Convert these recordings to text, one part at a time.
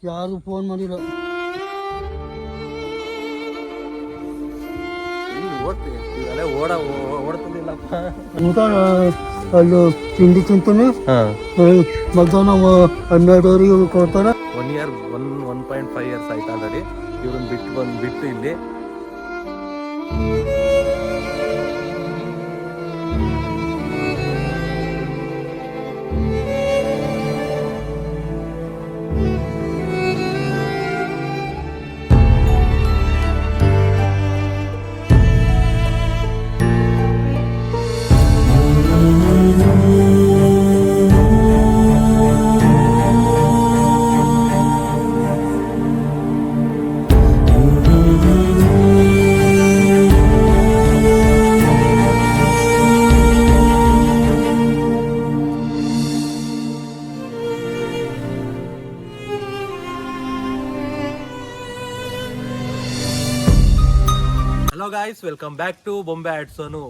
ಯಾರು ಫೋನ್ ಮಾಡಿಲ್ಲ. ಓಡ್ತದಿಲ್ಲಪ್ಪ. ಊಟ ಅಲ್ಲಿ ತಿಂಡಿ ತಿಂತಾನೆ. ಮಧ್ಯಾಹ್ನ 12 ಕೊಡ್ತಾರೆ. 1 year 1.5 years ಆಯ್ತು ಆಲ್ರೆಡಿ ಇವ್ರನ್ನ ಬಿಟ್ಟು ಇಲ್ಲಿ. Hello guys, welcome back to Bombay at Sonu.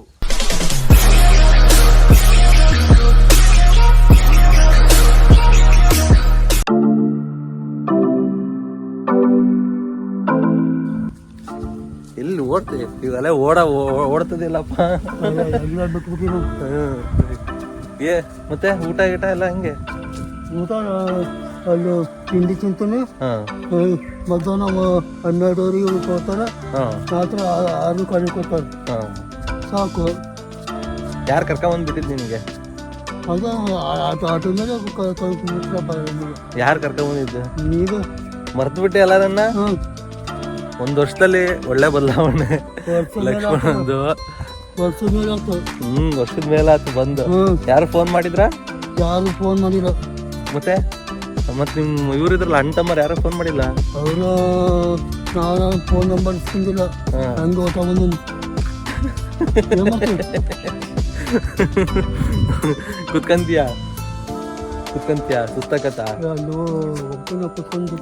ಎಲ್ಲಿ ಓಡ್ತೀವಿ ಇವೆಲ್ಲ ಓಡ್ತದಿಲ್ಲಪ್ಪ. ಏ ಮತ್ತೆ ಊಟ ಎಲ್ಲ ಹೆಂಗೆ? ಊಟ ಅಲ್ಲಿ ತಿಂಡಿ ತಿಂತಾನೆ. ಮಧ್ಯಾಹ್ನ 12 ಕೊಡ್ತಾರೆ. ರಾತ್ರಿ 6 ಕೊಡ್ತಾರೆ. ಸಾಕು. ಯಾರು ಕರ್ಕೊಂಬಂದ್ಬಿಟ್ಟಿದ್ ನಿನಗೆ? ಅದು ಆಟೋ ಮೇಲೆ ಯಾರು ಕರ್ಕೊಂಬಂದಿದ್ದು? ನೀವು ಮರ್ತು ಬಿಟ್ಟೆ ಎಲ್ಲರನ್ನ. ಒಂದ್ ವರ್ಷದಲ್ಲಿ ಒಳ್ಳೆ ಬದಲಾವಣೆ. ಲಕ್ಷ್ಮಣಂದು ವರ್ಷದ ಮೇಲೆ ವರ್ಷದ ಮೇಲೆ ಆತು ಬಂದು. ಯಾರು ಫೋನ್ ಮಾಡಿದ್ರ? ಯಾರು ಫೋನ್ ಮಾಡಿಲ್ಲ. ಮತ್ತೆ ನಿಮ್ ಇವ್ರು ಇದ್ರಲ್ಲ ಅಣ್ಣ ತಮ್ಮರು ಯಾರು ಫೋನ್ ಮಾಡಿಲ್ಲ? ಅವರು ನಾನು ಫೋನ್ ನಂಬರ್ ಸಿಂಗಿಲ್ಲ. ಹಂಗೆ ಊಟ ಬಂದು ಕುತ್ಕಂತೀಯ ಸುಸ್ತಕತ್ತ ಒಬ್ಬನ ಕುತ್ಕೊಂಡು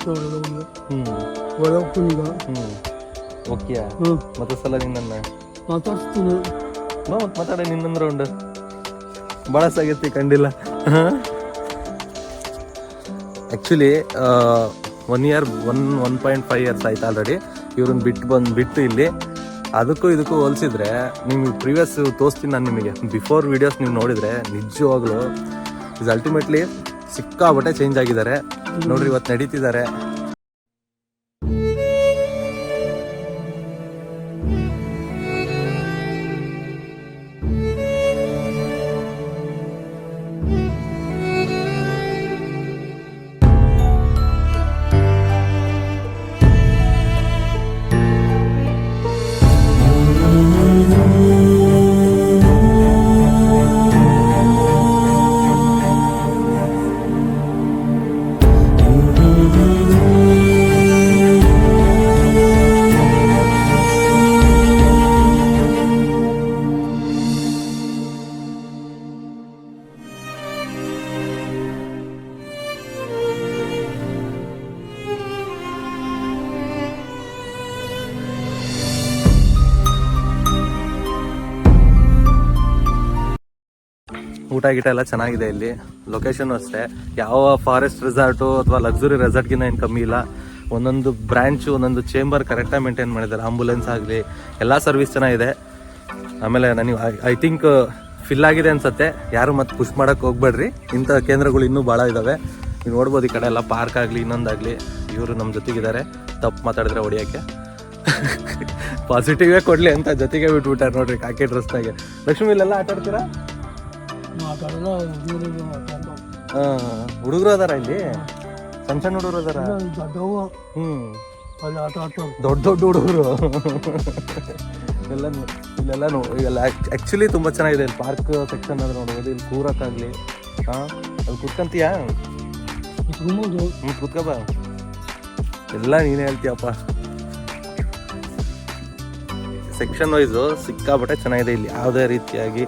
ಒಳ ಹೋಗ್ತೀನೀಗ. ಓಕೆಯಾ? ಮತ್ತೆ ಸಲ ನಿನ್ನ ಮಾತಾಡ್ಸ್ತೀನಿ. ಮಾತಾಡ ನಿನ್ನಂದ್ರ ಉಂಡು ಭಾಳ ಸಾಗೈತಿ ಕಂಡಿಲ್ಲ. ಆ್ಯಕ್ಚುಲಿ 1 year 1.5 years ಆಯ್ತು ಆಲ್ರೆಡಿ ಇವ್ರನ್ನ ಬಿಟ್ಟು ಇಲ್ಲಿ. ಅದಕ್ಕೂ ಇದಕ್ಕೂ ಹೋಲಿಸಿದ್ರೆ ನಿಮಗೆ ಪ್ರೀವಿಯಸ್ ತೋರಿಸ್ತೀನಿ ನಾನು ನಿಮಗೆ. ಬಿಫೋರ್ ವೀಡಿಯೋಸ್ ನೀವು ನೋಡಿದರೆ ನಿಜವಾಗ್ಲೂ ಇಸ್ ಅಲ್ಟಿಮೇಟ್ಲಿ ಸಿಕ್ಕಾಬಟ್ಟೆ ಚೇಂಜ್ ಆಗಿದ್ದಾರೆ ನೋಡ್ರಿ. ಇವತ್ತು ನಡೀತಿದ್ದಾರೆ. ಊಟ ಗೀಟ ಎಲ್ಲ ಚೆನ್ನಾಗಿದೆ ಇಲ್ಲಿ. ಲೊಕೇಶನ್ ಅಷ್ಟೇ ಯಾವ ಫಾರೆಸ್ಟ್ ರೆಸಾರ್ಟು ಅಥವಾ ಲಕ್ಸುರಿ ರೆಸಾರ್ಟ್ಗಿನ್ನ ಏನು ಕಮ್ಮಿ ಇಲ್ಲ. ಒಂದೊಂದು ಬ್ರ್ಯಾಂಚು ಒಂದೊಂದು ಚೇಂಬರ್ ಕರೆಕ್ಟಾಗಿ ಮೇಂಟೈನ್ ಮಾಡಿದ್ದಾರೆ. ಆಂಬುಲೆನ್ಸ್ ಆಗಲಿ ಎಲ್ಲ ಸರ್ವಿಸ್ ಚೆನ್ನಾಗಿದೆ. ಆಮೇಲೆ ನನಗೆ ಐ ಥಿಂಕ್ ಫಿಲ್ ಆಗಿದೆ ಅನ್ಸತ್ತೆ. ಯಾರು ಮತ್ತೆ ಪುಷ್ ಮಾಡೋಕ್ಕೆ ಹೋಗ್ಬೇಡ್ರಿ. ಇಂಥ ಕೇಂದ್ರಗಳು ಇನ್ನೂ ಭಾಳ ಇದ್ದಾವೆ. ನೀವು ನೋಡ್ಬೋದು ಈ ಕಡೆ ಎಲ್ಲ ಪಾರ್ಕ್ ಆಗಲಿ ಇನ್ನೊಂದಾಗಲಿ. ಇವರು ನಮ್ಮ ಜೊತೆಗಿದ್ದಾರೆ. ತಪ್ಪು ಮಾತಾಡಿದ್ರೆ ಹೊಡಿಯೋಕ್ಕೆ ಪಾಸಿಟಿವೇ ಕೊಡಲಿ ಅಂತ ಜೊತೆಗೆ ಬಿಟ್ಬಿಟ್ಟಾರೆ ನೋಡ್ರಿ ಕಾಕಿ ಡ್ರೆಸ್ನಾಗೆ. ಲಕ್ಷ್ಮಿ ಇಲ್ಲೆಲ್ಲ ಆಟ ಆಡ್ತೀರಾ? ಹುಡುಗರು ಅದಾರ ಇಲ್ಲಿ? ಸಣ್ಣ ಹುಡುಗರು ಅದಾರ? ದೊಡ್ಡ ಹುಡುಗರು ಇಲ್ಲೆಲ್ಲ ಆಕ್ಚುಲಿ ತುಂಬಾ ಚೆನ್ನಾಗಿದೆ. ಇಲ್ಲಿ ಪಾರ್ಕ್ ಸೆಕ್ಷನ್ ಅದ್ರ ನೋಡ್ಬೋದು. ಇಲ್ಲಿ ಕೂರಕ್ಕಾಗ್ಲಿ ಅಲ್ಲಿ ಕುತ್ಕಂತೀಯಾ? ಕುತ್ಕಬ ಎಲ್ಲ ನೀನೇ ಹೇಳ್ತೀಯಪ್ಪ. ಸೆಕ್ಷನ್ ವೈಸು ಸಿಕ್ಕಾಬಟ್ಟೆ ಚೆನ್ನಾಗಿದೆ ಇಲ್ಲಿ. ಯಾವುದೇ ರೀತಿಯಾಗಿ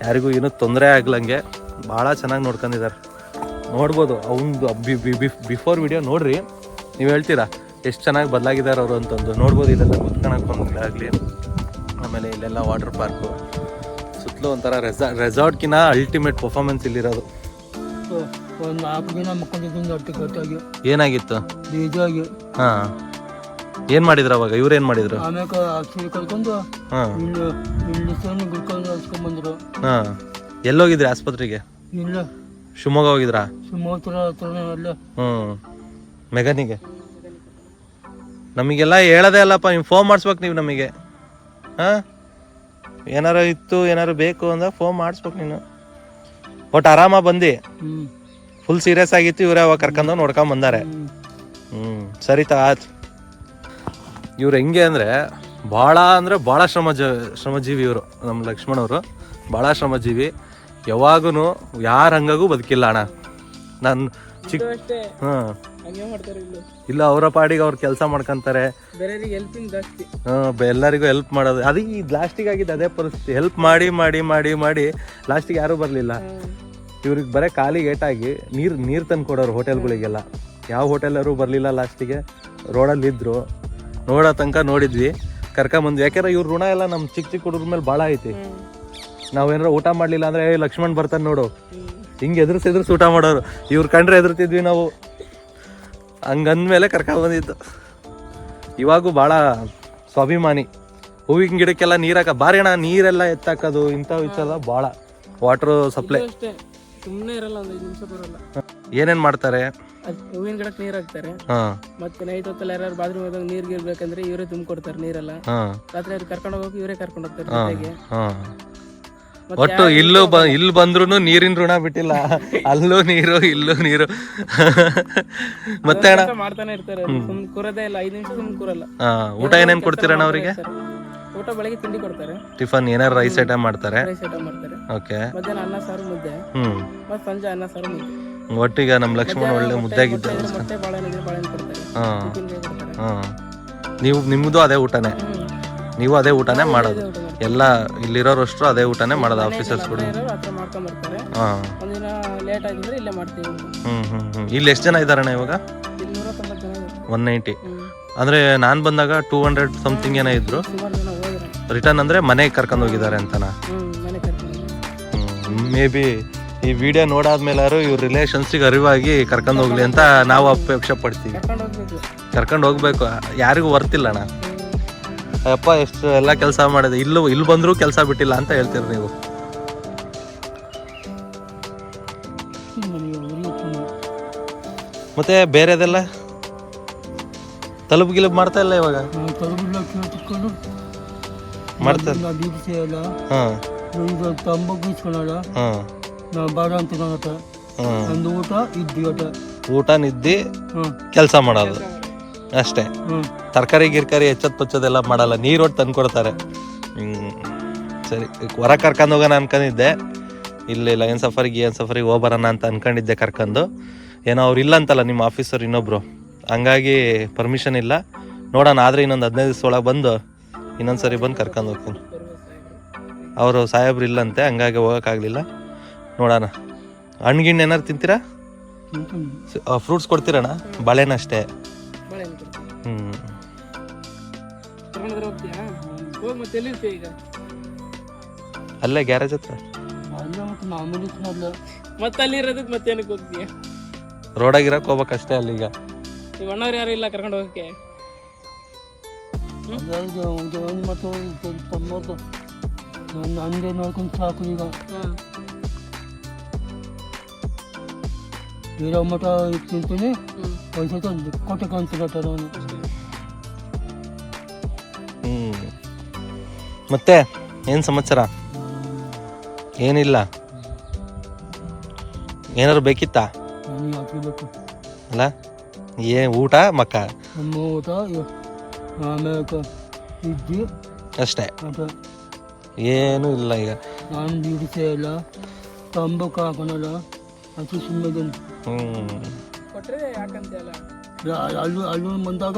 ಯಾರಿಗೂ ಏನೂ ತೊಂದರೆ ಆಗ್ಲಂಗೆ ಭಾಳ ಚೆನ್ನಾಗಿ ನೋಡ್ಕೊಂಡಿದ್ದಾರೆ. ನೋಡ್ಬೋದು ಅವ್ನು ಬಿಫೋರ್ ವಿಡಿಯೋ ನೋಡ್ರಿ, ನೀವು ಹೇಳ್ತೀರಾ ಎಷ್ಟು ಚೆನ್ನಾಗಿ ಬದಲಾಗಿದ್ದಾರೆ ಅವರು ಅಂತಂದು. ನೋಡ್ಬೋದು ಇದೆಲ್ಲ ಕುತ್ಕೊಳಕ್ಕೆ ಬಂದಾಗಲಿ. ಆಮೇಲೆ ಇಲ್ಲೆಲ್ಲ ವಾಟರ್ ಪಾರ್ಕು ಸುತ್ತಲೂ ಒಂಥರ ರೆಸಾರ್ಟ್ಗಿನ್ನ ಅಲ್ಟಿಮೇಟ್ ಪರ್ಫಾರ್ಮೆನ್ಸ್ ಇಲ್ಲಿರೋದು. ಒಂದು 4 ದಿನ ಮಕ್ಕಳಿಂದ ಅಟ್ಟು ಕಟ್ಟಾಗಿ ಏನಾಗಿತ್ತು? ಬೇಜಾಗಿ. ಹಾ, ಏನ್ ಮಾಡಿದ್ರು ಅವಾಗ? ಇವ್ರೇನ್ ಮಾಡಿದ್ರು? ಆಮ್ಯಾಗ ಆಸ್ಪತ್ರೆ ಕರ್ಕೊಂಡು ಹಾ ಇಲ್ಲಿ ಸಣ್ಣ ಗುಡ್ಕೊಂಡು ಹಚ್ಕೊಂಡ್ ಬಂದ್ರು. ಹಾ, ಎಲ್ಲೋಗಿದ್ರಿ ಆಸ್ಪತ್ರೆಗೆ? ಇಲ್ಲ ಶಿವಮೊಗ್ಗ ಹೋಗಿದ್ರಾ? ಶಿವಮೊಗ್ಗ ಹತ್ರನೇ ಅಲ್ಲ. ಮೆಗನಿಗೆ ನಮಗೆಲ್ಲ ಹೇಳದೇ ಅಲ್ಲಪ್ಪ, ನೀವು ಫೋನ್ ಮಾಡಿಸ್ಬೇಕು ನೀವು ನಮಗೆ. ಹಾಂ, ಏನಾರು ಇತ್ತು ಏನಾರು ಬೇಕು ಅಂದ್ರೆ ಫೋನ್ ಮಾಡಿಸ್ಬೇಕು ನೀನು. ಒಟ್ಟು ಆರಾಮ ಬಂದು ಫುಲ್ ಸೀರಿಯಸ್ ಆಗಿತ್ತು, ಇವರೇ ಅವಾಗ ಕರ್ಕೊಂಡು ನೋಡ್ಕೊಂಡ್ ಬಂದಾರೆ. ಸರಿ ಆಯ್ತು. ಇವ್ರು ಹೆಂಗೆ ಅಂದರೆ ಭಾಳ ಶ್ರಮಜೀವಿ ಇವರು. ನಮ್ಮ ಲಕ್ಷ್ಮಣವರು ಭಾಳ ಶ್ರಮಜೀವಿ. ಯಾವಾಗೂ ಯಾರ ಹಂಗಾಗೂ ಬದುಕಿಲ್ಲ ಅಣ್ಣ. ನಾನು ಹಾಂ ಇಲ್ಲ, ಅವರ ಪಾಡಿಗೆ ಅವ್ರು ಕೆಲಸ ಮಾಡ್ಕೊಂತಾರೆ, ಎಲ್ಲರಿಗೂ ಹೆಲ್ಪ್ ಮಾಡೋದು. ಅದು ಈ ಲಾಸ್ಟಿಗೆ ಆಗಿದ್ದು ಅದೇ ಪರಿಸ್ಥಿತಿ. ಹೆಲ್ಪ್ ಮಾಡಿ ಮಾಡಿ ಮಾಡಿ ಮಾಡಿ ಲಾಸ್ಟಿಗೆ ಯಾರೂ ಬರಲಿಲ್ಲ. ಇವ್ರಿಗೆ ಬರೀ ಖಾಲಿ ಏಟಾಗಿ ನೀರು ತಂದು ಕೊಡೋರು ಹೋಟೆಲ್ಗಳಿಗೆಲ್ಲ. ಯಾವ ಹೋಟೆಲರು ಬರಲಿಲ್ಲ ಲಾಸ್ಟಿಗೆ. ರೋಡಲ್ಲಿ ಇದ್ರು, ನೋಡೋ ತನಕ ನೋಡಿದ್ವಿ, ಕರ್ಕೊಂಬಂದ್ವಿ. ಯಾಕೆಂದ್ರೆ ಇವ್ರ ಋಣ ಎಲ್ಲ ನಮ್ಮ ಚಿಕ್ಕ ಹುಡುಗ್ರ ಮೇಲೆ ಭಾಳ ಐತಿ. ನಾವೇನಾರ ಊಟ ಮಾಡಲಿಲ್ಲ ಅಂದರೆ ಲಕ್ಷ್ಮಣ್ ಬರ್ತಾನೆ ನೋಡು, ಹಿಂಗೆ ಎದುರಿಸಿ ಊಟ ಮಾಡೋರು. ಇವ್ರು ಕಂಡ್ರೆ ಎದುರ್ತಿದ್ವಿ ನಾವು. ಹಂಗಂದ್ಮೇಲೆ ಕರ್ಕೊಂಡ್ಬಂದಿದ್ದು. ಇವಾಗೂ ಭಾಳ ಸ್ವಾಭಿಮಾನಿ. ಹೂವಿನ ಗಿಡಕ್ಕೆಲ್ಲ ನೀರಾಕ ಬಾರಿ ಅಣ್ಣ, ನೀರೆಲ್ಲ ಎತ್ತಾಕೋದು ಇಂಥವು ಇಚ್ಚಲ್ಲ ಭಾಳ. ವಾಟರ್ ಸಪ್ಲೈ ಸುಮ್ಮನೆ ಇರಲ್ಲ, ಒಂದು 5 ನಿಮಿಷ ಬರಲ್ಲ. ಏನೇನು ಮಾಡ್ತಾರೆ? ಹೂವಿನ ಗಿಡಕ್ಕೆ ನೀರು ಹಾಕ್ತಾರೆ. ಮತ್ತೆ ನೈಟ್ ಹೊತ್ತಲ್ಲಿ ಯಾರು ಬಾತ್ರೂಮ್ ಹೋದಾಗ ನೀರ್ ಗಿರ್ಬೇಕಂದ್ರೆ ಇವರೇ ತುಂಬಿಕೊಡ್ತಾರೆ ನೀರೆಲ್ಲ. ರಾತ್ರಿ ಅವ್ರು ಕರ್ಕೊಂಡು ಹೋಗೋಕೆ ಇವರೇ ಕರ್ಕೊಂಡು ಹೋಗ್ತಾರೆ ಜೊತೆಗೆ. ಒಟ್ಟು ಇಲ್ಲಿ ಬಂದ್ರು ನೀರಿನ ಋಣ ಬಿಟ್ಟಿಲ್ಲ. ಅಲ್ಲೂ ನೀರು ಇಲ್ಲೂ ನೀರು. ಮತ್ತೆ ಅಣ್ಣ ಮಾಡ್ತಾನೆ ಇರ್ತಾರೆ, ಸುಮ್ಮನೆ ಕೂರದೇ ಇಲ್ಲ. 5 ನಿಮಿಷ ಸುಮ್ಮನೆ ಕೂರಲ್ಲ. ಊಟ ಏನೇನ್ ಕೊಡ್ತೀರಣ್ಣ ಅವರಿಗೆ? ಊಟ ಬೆಳಗ್ಗೆ ತಿಂಡಿ ಕೊಡ್ತಾರೆ, ಟಿಫನ್ ಏನಾರು ರೈಸ್ ಐಟಮ್ ಮಾಡ್ತಾರೆ. ಓಕೆ. ಮಧ್ಯಾಹ್ನ ಅನ್ನ ಸಾರು ಮುದ್ದೆ, ಮತ್ತೆ ಸಂಜೆ ಅನ್ನ ಸಾರು ಮುದ್ದೆ. ಒಟ್ಟಿಗೆ ನಮ್ಮ ಲಕ್ಷ್ಮಣ ಒಳ್ಳೆ ಮುದ್ದಾಗಿದ್ದ. ಮತ್ತೆ ಬಾಳೆಹಣ್ಣು ಕೊಡ್ತಾರೆ. ನಿಮ್ದು ಅದೇ ಊಟನೇ? ನೀವು ಅದೇ ಊಟನೇ ಮಾಡೋದು? ಎಲ್ಲ ಇಲ್ಲಿರೋರಷ್ಟು ಅದೇ ಊಟನೇ ಮಾಡೋದು ಆಫೀಸರ್ಸ್ ಕೂಡ? ಒಂದಿನ ಲೇಟ್ ಆಗಿದ್ರೆ ಇಲ್ಲೇ ಮಾಡ್ತೀವಿ. ಇಲ್ಲಿ ಎಷ್ಟು ಜನ ಇದಾರಣ್ಣ ಇವಾಗ? 190. ಅಂದ್ರೆ ನಾನ್ ಬಂದಾಗ 200 ಸಮಥಿಂಗ್ ಏನೋ ಇದ್ರು. ರಿಟರ್ನ್ ಅಂದ್ರೆ ಮನೆಗೆ ಕರ್ಕೊಂಡು ಹೋಗಿದ್ದಾರೆ ಅಂತನಾ? ಮೇ ಬಿ ಈ ವಿಡಿಯೋ ನೋಡಾದ್ಮೇಲಾರು ಇವ್ರ ರಿಲೇಷನ್ಸಿಗೆ ಅರಿವಾಗಿ ಕರ್ಕೊಂಡು ಹೋಗ್ಲಿ ಅಂತ ನಾವು ಅಪೇಕ್ಷೆ ಪಡ್ತೀವಿ. ಕರ್ಕೊಂಡು ಹೋಗ್ಬೇಕು, ಯಾರಿಗೂ ವರ್ತಿಲ್ಲ ಅಣ್ಣ. ಅಪ್ಪ ಎಷ್ಟು ಎಲ್ಲ ಕೆಲಸ ಮಾಡಿದೆ, ಇಲ್ಲಿ ಬಂದರೂ ಕೆಲಸ ಬಿಟ್ಟಿಲ್ಲ ಅಂತ ಹೇಳ್ತೀರಿ ನೀವು. ಮತ್ತೆ ಬೇರೆದೆಲ್ಲ ತಲುಪು ಗಿಲುಪ್ ಮಾಡ್ತಾ ಇಲ್ಲ ಇವಾಗ? ಮಾಡ್ತಾರೆ. ಊಟ ನಿದ್ದಿ ಕೆಲಸ ಮಾಡೋದು ಅಷ್ಟೇ. ತರಕಾರಿ ಗಿರ್ಕಾರಿ ಹೆಚ್ಚದ್ ಪಚ್ಚದೆಲ್ಲ ಮಾಡಲ್ಲ. ನೀರೊಟ್ಟು ತಂದು ಕೊಡ್ತಾರೆ. ಸರಿ, ಹೊರ ಕರ್ಕೊಂಡು ಹೋಗೋಣ ಅನ್ಕೊಂಡಿದ್ದೆ. ಇಲ್ಲಿ ಲಯನ್ ಸಫರಿಗೆ ಹೋಗ್ಬರೋಣ ಅಂತ ಅನ್ಕೊಂಡಿದ್ದೆ ಕರ್ಕೊಂಡು. ಏನೋ ಅವ್ರು ಇಲ್ಲ ಅಂತಲ್ಲ ನಿಮ್ಮ ಆಫೀಸರ್ ಇನ್ನೊಬ್ರು, ಹಂಗಾಗಿ ಪರ್ಮಿಷನ್ ಇಲ್ಲ. ನೋಡೋಣ, ಆದರೆ ಇನ್ನೊಂದು 15 ದಿವಸ ಒಳಗೆ ಬಂದು ಇನ್ನೊಂದ್ಸರಿ ಬಂದು ಕರ್ಕೊಂಡು ಹೋಗ್ತೀನಿ. ಅವರು ಸಾಹೇಬ್ರು ಇಲ್ಲಂತೆ, ಹಂಗಾಗಿ ಹೋಗೋಕ್ಕಾಗಲಿಲ್ಲ. ನೋಡೋಣ. ಹಣ್ಗಿಣ್ಣು ಏನಾರು ತಿಂತೀರಾ? ಫ್ರೂಟ್ಸ್ ಕೊಡ್ತೀರಣ್ಣ? ಬಾಳೆಹಣ್ಣು ಅಷ್ಟೇ. ಅಲ್ಲೇ ಗ್ಯಾರೇಜ್ ಹತ್ರ ರೋಡಾಗಿರಕ್ ಹೋಗ್ಬೇಕಷ್ಟೇ. ಅಲ್ಲಿಗ ಅಣ್ಣವ್ರು ಯಾರು ಇಲ್ಲ ಕರ್ಕೊಂಡು ಹೋಗಕ್ಕೆ. ನಂದೇ ನೋಡ್ಕೊಂಡು ಸಾಕು. ಈಗ ಬೇರೆ ಮಠ ತಿಂತೀನಿ, ಪೈಸೆ ತಂದು ಕೊಟ್ಟೆ ಕಾಣ್ತಿರ್ತಾರೆ ಅವನು. ಮತ್ತೆ ಏನು ಸಮಾಚಾರ? ಏನಿಲ್ಲ. ಏನಾದ್ರು ಬೇಕಿತ್ತಾ? ಹಾಕಬೇಕು ಅಲ್ಲ, ಊಟ ಮಕ್ಕ ನಮ್ಮ ಊಟ, ಆಮೇಲೆ ಇದ್ದಿ ಅಷ್ಟೇ, ಏನು ಇಲ್ಲ. ಈಗ ನಾನು ಬಿಡಿಸೇ ಇಲ್ಲ, ತಂಬಾಕು ಹಾಕೋಣಲ್ಲ, ಅದು ಸುಮ್ಮನೆ. ಅಲ್ಲಿ ಬಂದಾಗ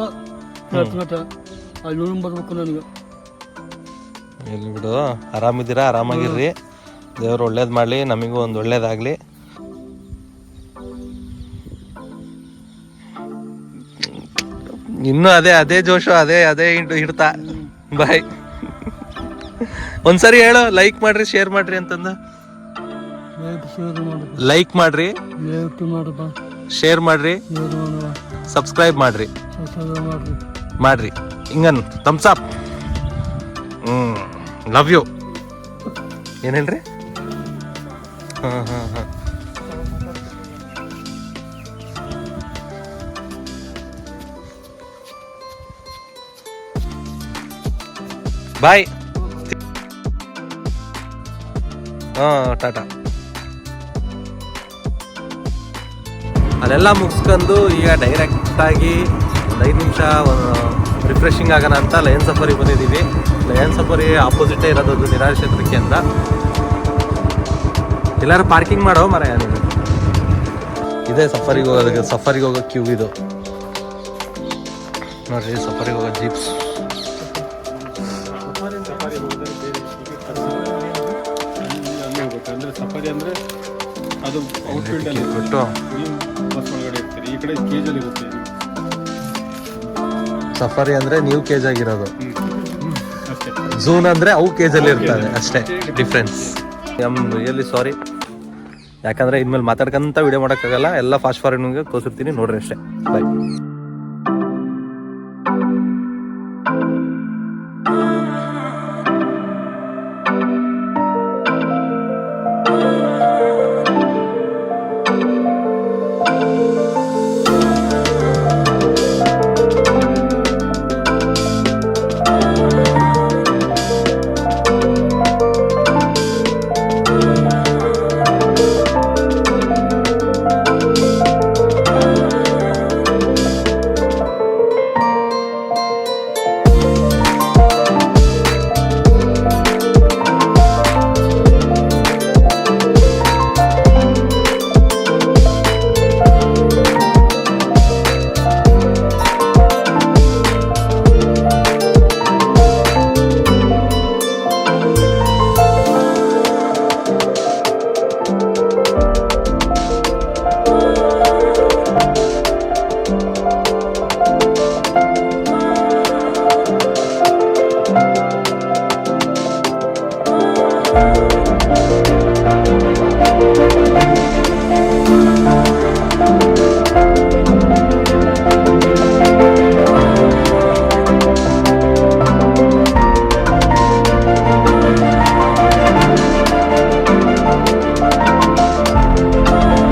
ಅಲ್ಲಿ ಬರ್ಬೇಕು ನನಗೆ. ಇಲ್ಲಿ ಬಿಡು, ಆರಾಮಿದ್ದೀರಾ? ಆರಾಮಾಗಿರ್ರಿ. ದೇವ್ರು ಒಳ್ಳೇದು ಮಾಡಲಿ, ನಮಗೂ ಒಂದು ಒಳ್ಳೇದಾಗಲಿ. ಇನ್ನೂ ಅದೇ ಜೋಶು, ಅದೇ ಹಿಡ್ತಾ. ಬಾಯ್. ಒಂದ್ಸರಿ ಹೇಳು, ಲೈಕ್ ಮಾಡ್ರಿ, ಶೇರ್ ಮಾಡ್ರಿ ಅಂತಂದು. ಶೇರ್ ಮಾಡು, ಲೈಕ್ ಮಾಡ್ರಿ, ಲೇಟ್ ಮಾಡಪ್ಪ, ಶೇರ್ ಮಾಡ್ರಿ, ಶೇರ್ ಮಾಡುವ, ಸಬ್ಸ್ಕ್ರೈಬ್ ಮಾಡ್ರಿ ಸಬ್ಸ್ಕ್ರೈಬ್ ಮಾಡ್ರಿ. ಮಾಡ್ರಿ ಹಿಂಗನ್ ಥಮ್ಸ್ ಅಪ್. Love you. ಏನ್ ಹೇಳ್ರಿ? ಹಾಂ ಬಾಯ್. ಟಾಟಾ. ಅಲ್ಲೆಲ್ಲ ಮುಗಿಸ್ಕೊಂಡು ಈಗ ಡೈರೆಕ್ಟಾಗಿ ಒಂದು 5 ನಿಮಿಷ ರಿಫ್ರೆಶಿಂಗ್ ಆಗೋಣ ಅಂತ ಲಯನ್ ಸಫಾರಿ ಬಂದಿದ್ದೀವಿ. ಲಯನ್ ಸಫಾರಿ ಆಪೋಸಿಟೇ ಇರೋದು ನಿರಾಶ್ರಿತ ಕೇಂದ್ರ. ಎಲ್ಲರೂ ಪಾರ್ಕಿಂಗ್ ಮಾಡೋ ಮರ ನೀನು. ಇದೇ ಸಫಾರಿಗೆ ಹೋಗೋ ಕ್ಯೂ ಇದು ನೋಡ್ರಿ. ಸಫಾರಿಗೆ ಹೋಗೋ ಜೀಪ್ಸ್. ಅಂದ್ರೆ ಸಫಾರಿ ಅಂದ್ರೆ ಅದು ಔಟ್ಫೀಲ್ಡ್ ಅಲ್ಲಿ ಬಿಟ್ಟು ಬಸ್ ಒಳಗಡೆ ಇರ್ತೀರಿ, ಈ ಕಡೆ ಕೇಜಲ್ಲಿ ಇರುತ್ತೆ. ಸಫಾರಿ ಅಂದ್ರೆ ನೀವು ಕೇಜ್ ಆಗಿರೋದು, ಅಷ್ಟೇ. ಝೂನ್ ಅಂದ್ರೆ ಅವು ಕೇಜಲ್ಲಿ ಇರ್ತವೆ ಅಷ್ಟೇ difference. I am really sorry, ಯಾಕಂದ್ರೆ ಇನ್ಮೇಲೆ ಮಾತಾಡ್ಕೊಂತ ವಿಡಿಯೋ ಮಾಡೋಕ್ಕಾಗಲ್ಲ. ಎಲ್ಲ ಫಾಸ್ಟ್ ಫಾರ್ವರ್ಡ್ ನಿಮಗೆ ತೋರಿಸ್ತೀನಿ ನೋಡ್ರಿ ಅಷ್ಟೇ. ಬಾಯ್.